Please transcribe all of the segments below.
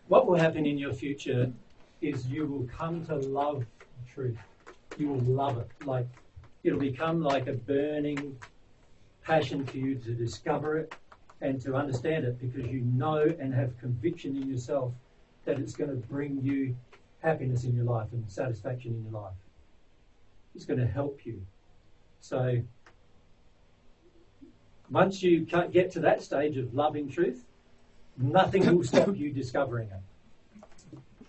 what will happen in your future is you will come to love truth. You will love it. Like, it'll become like a burning passion for you to discover it and to understand it, because you know and have conviction in yourself that it's going to bring you happiness in your life and satisfaction in your life. It's going to help you. So once you get to that stage of loving truth, nothing will stop you discovering it.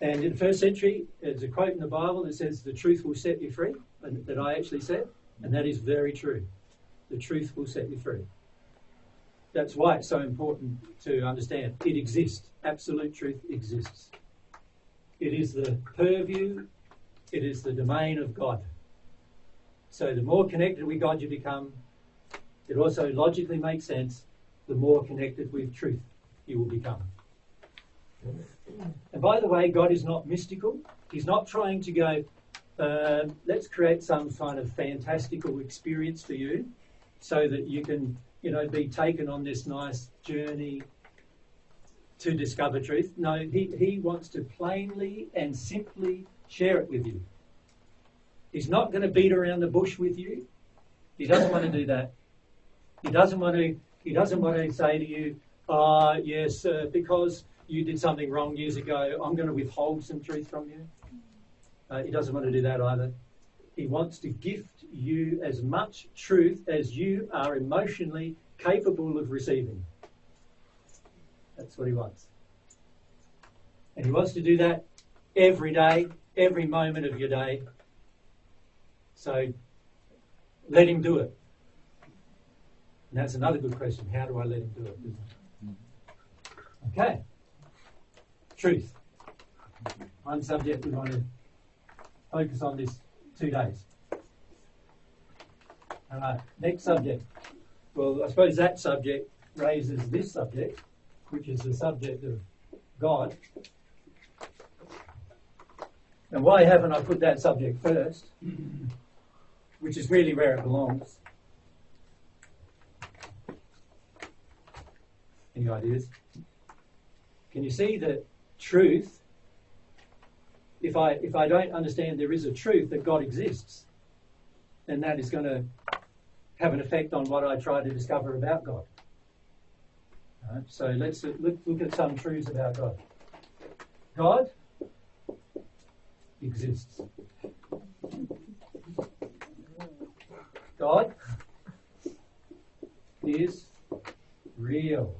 And in the first century, there's a quote in the Bible that says, the truth will set you free, and that I actually said, and that is very true. The truth will set you free. That's why it's so important to understand. It exists. Absolute truth exists. It is the purview. It is the domain of God. So the more connected with God you become, it also logically makes sense, the more connected with truth you will become. And by the way, God is not mystical. He's not trying to go, let's create some kind of fantastical experience for you so that you can, be taken on this nice journey to discover truth. No, he wants to plainly and simply share it with you. He's not going to beat around the bush with you. He doesn't want to do that. He doesn't want to say to you, yes, because you did something wrong years ago, I'm going to withhold some truth from you. He doesn't want to do that either. He wants to gift you as much truth as you are emotionally capable of receiving. That's what he wants. And he wants to do that every day, every moment of your day. So let him do it. And that's another good question. How do I let him do it? Okay. Truth. One subject we want to focus on this 2 days. All right. Next subject. Well, I suppose that subject raises this subject, which is the subject of God. And why haven't I put that subject first? Which is really where it belongs. Any ideas? Can you see that truth, if I don't understand there is a truth that God exists, then that is going to have an effect on what I try to discover about God. Right, so let's look at some truths about God. God exists. God is real.